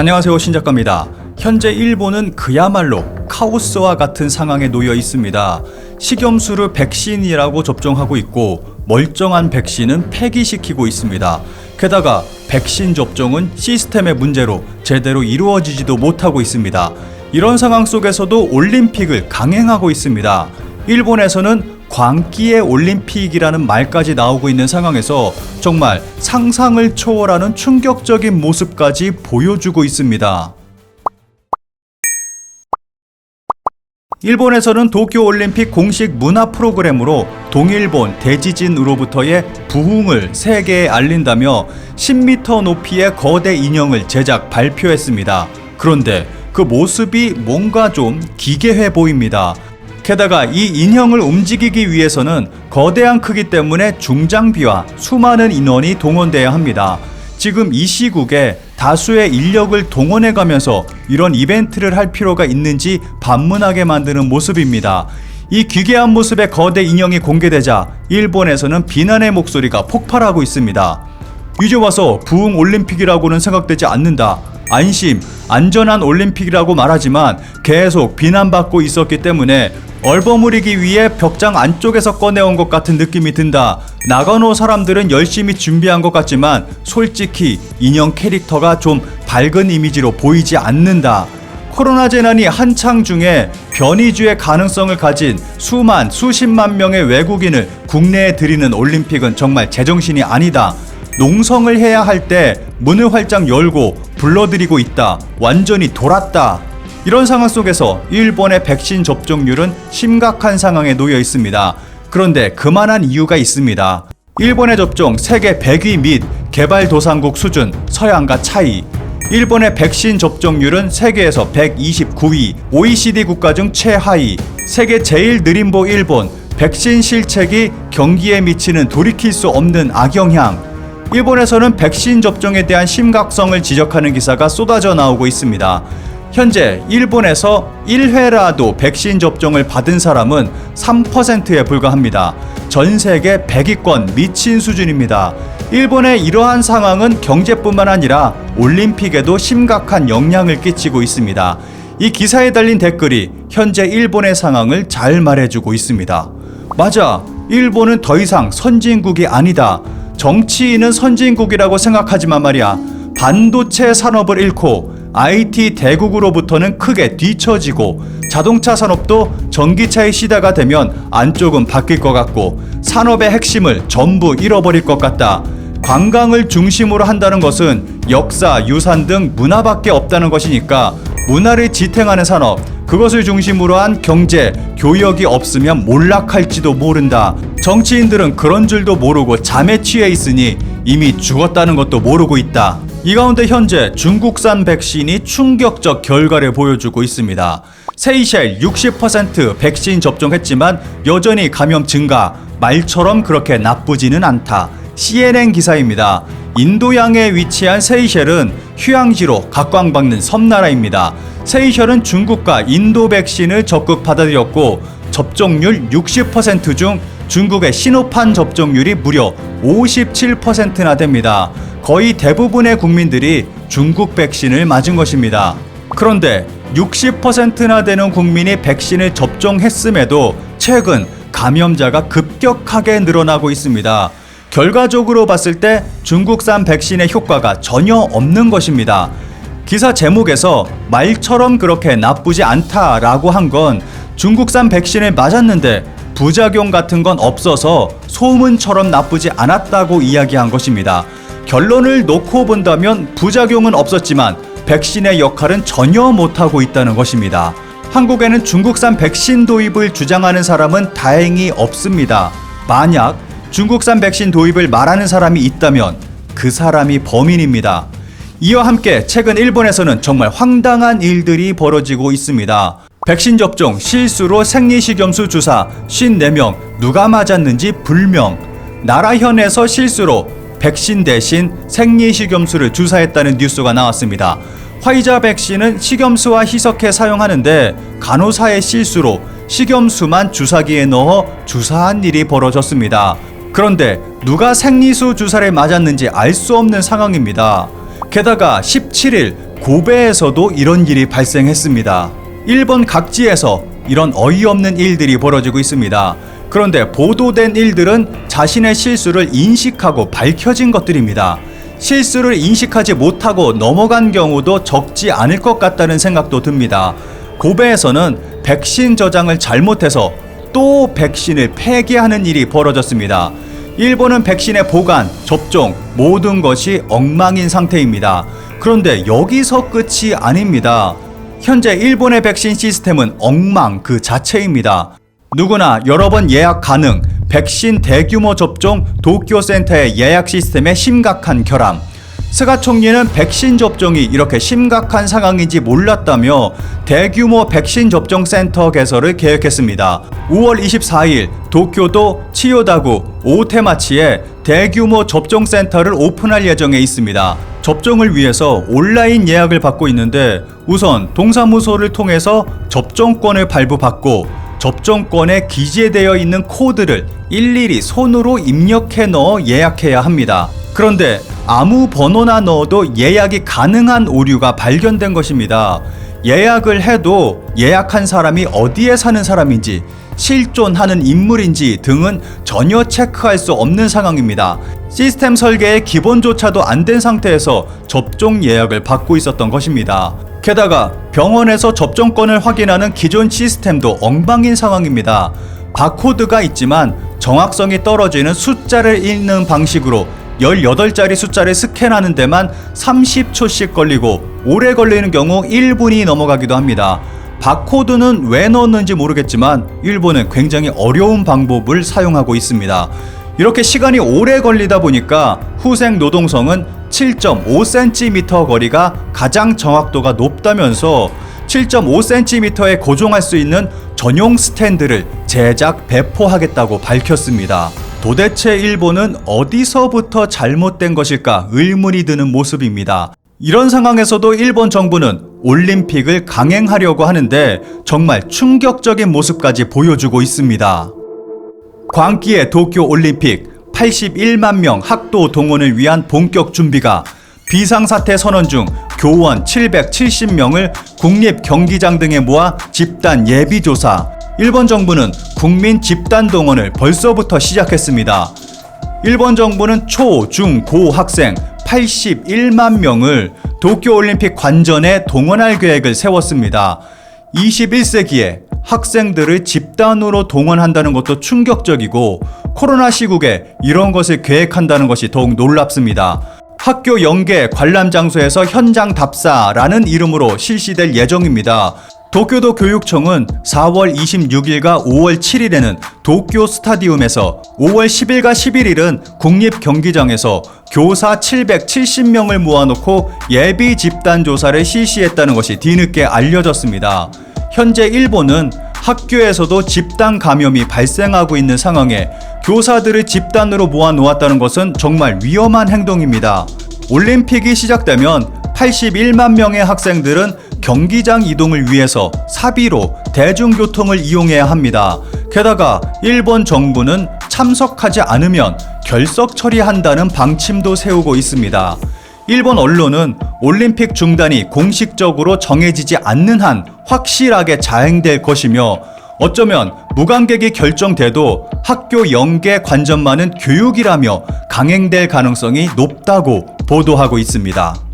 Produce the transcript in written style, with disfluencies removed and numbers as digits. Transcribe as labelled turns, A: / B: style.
A: 안녕하세요, 신작가입니다. 현재 일본은 그야말로 카오스와 같은 상황에 놓여 있습니다. 식염수를 백신이라고 접종하고 있고 멀쩡한 백신은 폐기시키고 있습니다. 게다가 백신 접종은 시스템의 문제로 제대로 이루어지지도 못하고 있습니다. 이런 상황 속에서도 올림픽을 강행하고 있습니다. 일본에서는 광기의 올림픽이라는 말까지 나오고 있는 상황에서 정말 상상을 초월하는 충격적인 모습까지 보여주고 있습니다. 일본에서는 도쿄올림픽 공식 문화 프로그램으로 동일본 대지진으로부터의 부흥을 세계에 알린다며 10m 높이의 거대 인형을 제작 발표했습니다. 그런데 그 모습이 뭔가 좀 기괴해 보입니다. 게다가 이 인형을 움직이기 위해서는 거대한 크기 때문에 중장비와 수많은 인원이 동원돼야 합니다. 지금 이 시국에 다수의 인력을 동원해가면서 이런 이벤트를 할 필요가 있는지 반문하게 만드는 모습입니다. 이 기괴한 모습의 거대 인형이 공개되자 일본에서는 비난의 목소리가 폭발하고 있습니다. 이제 와서 부흥 올림픽이라고는 생각되지 않는다. 안심, 안전한 올림픽이라고 말하지만 계속 비난받고 있었기 때문에 얼버무리기 위해 벽장 안쪽에서 꺼내온 것 같은 느낌이 든다. 나가노 사람들은 열심히 준비한 것 같지만 솔직히 인형 캐릭터가 좀 밝은 이미지로 보이지 않는다. 코로나 재난이 한창 중에 변이주의 가능성을 가진 수십만 명의 외국인을 국내에 들이는 올림픽은 정말 제정신이 아니다. 농성을 해야 할 때 문을 활짝 열고 불러들이고 있다. 완전히 돌았다. 이런 상황 속에서 일본의 백신 접종률은 심각한 상황에 놓여 있습니다. 그런데 그만한 이유가 있습니다. 일본의 접종 세계 100위 및 개발도상국 수준, 서양과 차이. 일본의 백신 접종률은 세계에서 129위, OECD 국가 중 최하위. 세계 제일 느림보 일본, 백신 실책이 경기에 미치는 돌이킬 수 없는 악영향. 일본에서는 백신 접종에 대한 심각성을 지적하는 기사가 쏟아져 나오고 있습니다. 현재 일본에서 1회라도 백신 접종을 받은 사람은 3%에 불과합니다. 전 세계 100위권 미친 수준입니다. 일본의 이러한 상황은 경제뿐만 아니라 올림픽에도 심각한 영향을 끼치고 있습니다. 이 기사에 달린 댓글이 현재 일본의 상황을 잘 말해주고 있습니다. 맞아, 일본은 더 이상 선진국이 아니다. 정치인은 선진국이라고 생각하지만 말이야, 반도체 산업을 잃고 IT 대국으로부터는 크게 뒤처지고 자동차 산업도 전기차의 시대가 되면 안쪽은 바뀔 것 같고 산업의 핵심을 전부 잃어버릴 것 같다. 관광을 중심으로 한다는 것은 역사, 유산 등 문화밖에 없다는 것이니까 문화를 지탱하는 산업, 그것을 중심으로 한 경제, 교역이 없으면 몰락할지도 모른다. 정치인들은 그런 줄도 모르고 잠에 취해 있으니 이미 죽었다는 것도 모르고 있다. 이 가운데 현재 중국산 백신이 충격적 결과를 보여주고 있습니다. 세이셸 60% 백신 접종했지만 여전히 감염 증가, 말처럼 그렇게 나쁘지는 않다. CNN 기사입니다. 인도양에 위치한 세이셸은 휴양지로 각광받는 섬나라입니다. 세이셸은 중국과 인도 백신을 적극 받아들였고 접종률 60% 중 중국의 시노판 접종률이 무려 57%나 됩니다. 거의 대부분의 국민들이 중국 백신을 맞은 것입니다. 그런데 60%나 되는 국민이 백신을 접종했음에도 최근 감염자가 급격하게 늘어나고 있습니다. 결과적으로 봤을 때 중국산 백신의 효과가 전혀 없는 것입니다. 기사 제목에서 말처럼 그렇게 나쁘지 않다라고 한 건 중국산 백신을 맞았는데 부작용 같은 건 없어서 소문처럼 나쁘지 않았다고 이야기한 것입니다. 결론을 놓고 본다면 부작용은 없었지만 백신의 역할은 전혀 못하고 있다는 것입니다. 한국에는 중국산 백신 도입을 주장하는 사람은 다행히 없습니다. 만약 중국산 백신 도입을 말하는 사람이 있다면 그 사람이 범인입니다. 이와 함께 최근 일본에서는 정말 황당한 일들이 벌어지고 있습니다. 백신 접종 실수로 생리식염수 주사 54명, 누가 맞았는지 불명. 나라현에서 실수로 백신 대신 생리식염수를 주사했다는 뉴스가 나왔습니다. 화이자 백신은 식염수와 희석해 사용하는데 간호사의 실수로 식염수만 주사기에 넣어 주사한 일이 벌어졌습니다. 그런데 누가 생리수 주사를 맞았는지 알 수 없는 상황입니다. 게다가 17일 고베에서도 이런 일이 발생했습니다. 일본 각지에서 이런 어이없는 일들이 벌어지고 있습니다. 그런데 보도된 일들은 자신의 실수를 인식하고 밝혀진 것들입니다. 실수를 인식하지 못하고 넘어간 경우도 적지 않을 것 같다는 생각도 듭니다. 고베에서는 백신 저장을 잘못해서 또 백신을 폐기하는 일이 벌어졌습니다. 일본은 백신의 보관, 접종 모든 것이 엉망인 상태입니다. 그런데 여기서 끝이 아닙니다. 현재 일본의 백신 시스템은 엉망 그 자체입니다. 누구나 여러 번 예약 가능, 백신 대규모 접종 도쿄센터의 예약 시스템의 심각한 결함. 스가 총리는 백신 접종이 이렇게 심각한 상황인지 몰랐다며 대규모 백신 접종 센터 개설을 계획했습니다. 5월 24일 도쿄도 치요다구 오테마치에 대규모 접종 센터를 오픈할 예정에 있습니다. 접종을 위해서 온라인 예약을 받고 있는데 우선 동사무소를 통해서 접종권을 발부받고 접종권에 기재되어 있는 코드를 일일이 손으로 입력해 넣어 예약해야 합니다. 그런데 아무 번호나 넣어도 예약이 가능한 오류가 발견된 것입니다. 예약을 해도 예약한 사람이 어디에 사는 사람인지 실존하는 인물인지 등은 전혀 체크할 수 없는 상황입니다. 시스템 설계의 기본조차도 안 된 상태에서 접종 예약을 받고 있었던 것입니다. 게다가 병원에서 접종권을 확인하는 기존 시스템도 엉망인 상황입니다. 바코드가 있지만 정확성이 떨어지는 숫자를 읽는 방식으로 18자리 숫자를 스캔하는 데만 30초씩 걸리고 오래 걸리는 경우 1분이 넘어가기도 합니다. 바코드는 왜 넣었는지 모르겠지만 일본은 굉장히 어려운 방법을 사용하고 있습니다. 이렇게 시간이 오래 걸리다 보니까 후생 노동성은 7.5cm 거리가 가장 정확도가 높다면서 7.5cm에 고정할 수 있는 전용 스탠드를 제작 배포하겠다고 밝혔습니다. 도대체 일본은 어디서부터 잘못된 것일까 의문이 드는 모습입니다. 이런 상황에서도 일본 정부는 올림픽을 강행하려고 하는데 정말 충격적인 모습까지 보여주고 있습니다. 광기의 도쿄 올림픽 81만 명 학도 동원을 위한 본격 준비가 비상사태 선언 중 교원 770명을 국립 경기장 등에 모아 집단 예비조사. 일본 정부는 국민 집단 동원을 벌써부터 시작했습니다. 일본 정부는 초, 중, 고 학생 81만 명을 도쿄올림픽 관전에 동원할 계획을 세웠습니다. 21세기에 학생들을 집단으로 동원한다는 것도 충격적이고 코로나 시국에 이런 것을 계획한다는 것이 더욱 놀랍습니다. 학교 연계 관람 장소에서 현장 답사라는 이름으로 실시될 예정입니다. 도쿄도 교육청은 4월 26일과 5월 7일에는 도쿄 스타디움에서 5월 10일과 11일은 국립 경기장에서 교사 770명을 모아놓고 예비 집단 조사를 실시했다는 것이 뒤늦게 알려졌습니다. 현재 일본은 학교에서도 집단 감염이 발생하고 있는 상황에 교사들을 집단으로 모아놓았다는 것은 정말 위험한 행동입니다. 올림픽이 시작되면 81만 명의 학생들은 경기장 이동을 위해서 사비로 대중교통을 이용해야 합니다. 게다가 일본 정부는 참석하지 않으면 결석 처리한다는 방침도 세우고 있습니다. 일본 언론은 올림픽 중단이 공식적으로 정해지지 않는 한 확실하게 자행될 것이며 어쩌면 무관객이 결정돼도 학교 연계 관전만은 교육이라며 강행될 가능성이 높다고 보도하고 있습니다.